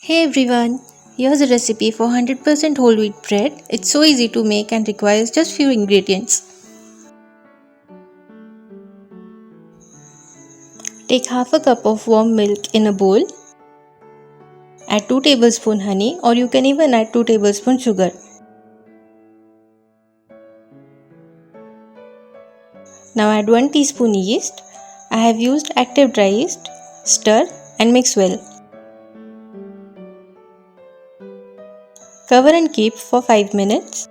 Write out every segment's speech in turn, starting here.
Hey everyone, here's a recipe for 100% whole wheat bread. It's so easy to make and requires just few ingredients. Take half a cup of warm milk in a bowl. Add 2 tablespoons honey, or you can even add 2 tablespoons sugar. Now add 1 teaspoon yeast. I have used active dry yeast. Stir and mix well. Cover and keep for 5 minutes.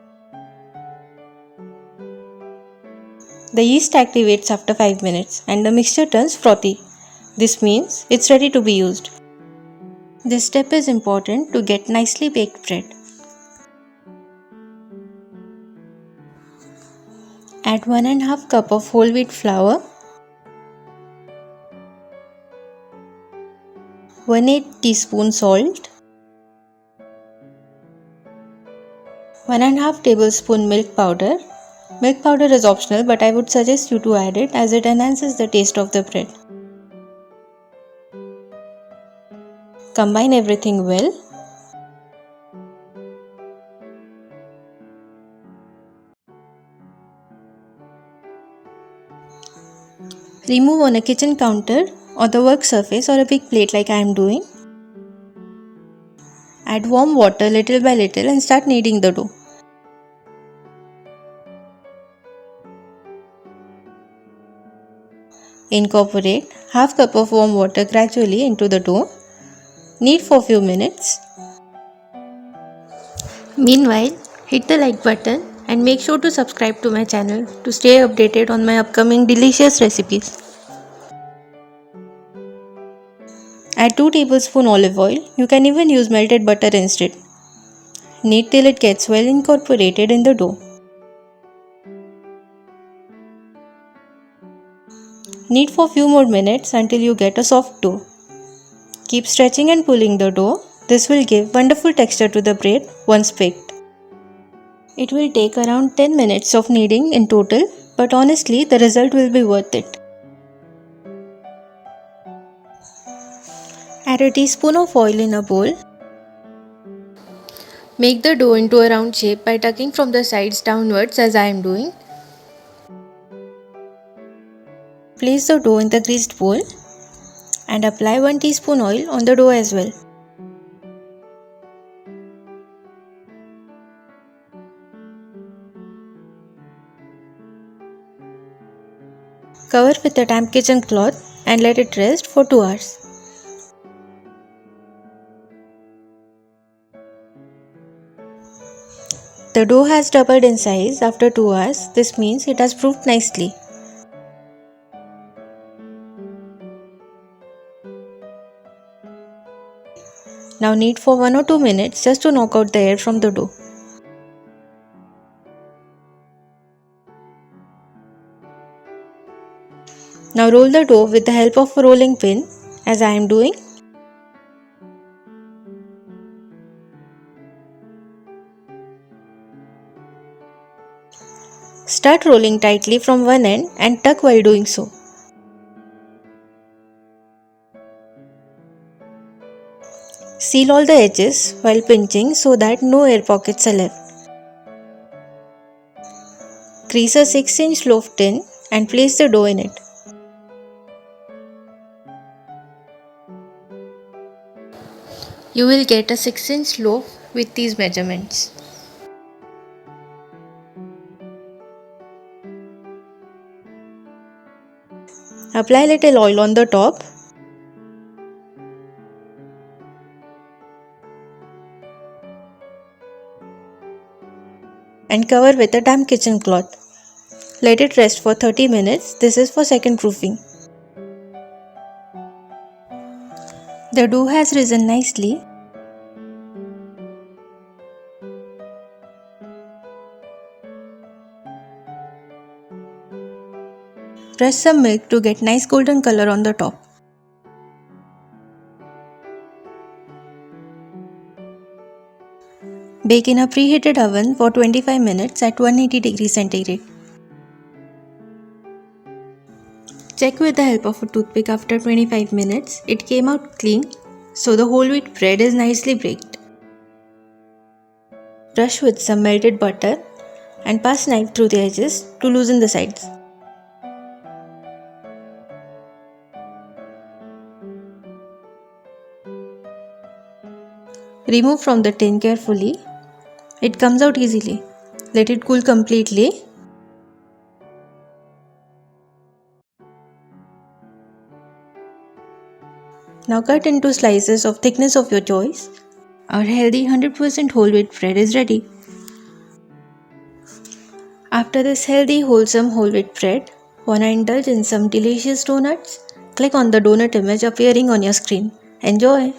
The yeast activates after 5 minutes and the mixture turns frothy. This means it's ready to be used. This step is important to get nicely baked bread. Add 1.5 cup of whole wheat flour, 1/8 teaspoon salt, 1.5 tablespoon milk powder. Milk powder is optional, but I would suggest you to add it as it enhances the taste of the bread. Combine everything well. Remove on a kitchen counter or the work surface or a big plate like I am doing. Add warm water little by little and start kneading the dough. Incorporate half cup of warm water gradually into the dough. Knead for few minutes. Meanwhile, hit the like button and make sure to subscribe to my channel to stay updated on my upcoming delicious recipes. Add 2 tablespoons olive oil. You can even use melted butter instead. Knead till it gets well incorporated in the dough. Knead for few more minutes until you get a soft dough. Keep stretching and pulling the dough. This will give wonderful texture to the bread once baked. It will take around 10 minutes of kneading in total, but honestly the result will be worth it. Add a teaspoon of oil in a bowl. Make the dough into a round shape by tucking from the sides downwards as I am doing. Place the dough in the greased bowl and apply 1 teaspoon oil on the dough as well. Cover with a damp kitchen cloth and let it rest for 2 hours. The dough has doubled in size after 2 hours. This means it has proofed nicely. Now knead for 1 or 2 minutes just to knock out the air from the dough. Now roll the dough with the help of a rolling pin as I am doing. Start rolling tightly from one end and tuck while doing so. Seal all the edges while pinching so that no air pockets are left. Grease a 6-inch loaf tin and place the dough in it. You will get a 6-inch loaf with these measurements. Apply little oil on the top. And cover with a damp kitchen cloth. Let it rest for 30 minutes. This is for second proofing. The dough has risen nicely. Press some milk to get nice golden color on the top. Bake in a preheated oven for 25 minutes at 180 degrees centigrade. Check with the help of a toothpick after 25 minutes. It came out clean, so the whole wheat bread is nicely baked. Brush with some melted butter and pass knife through the edges to loosen the sides. Remove from the tin carefully. It comes out easily. Let it cool completely. Now cut into slices of thickness of your choice. Our healthy 100% whole wheat bread is ready. After this healthy wholesome whole wheat bread, wanna indulge in some delicious donuts? Click on the donut image appearing on your screen. Enjoy!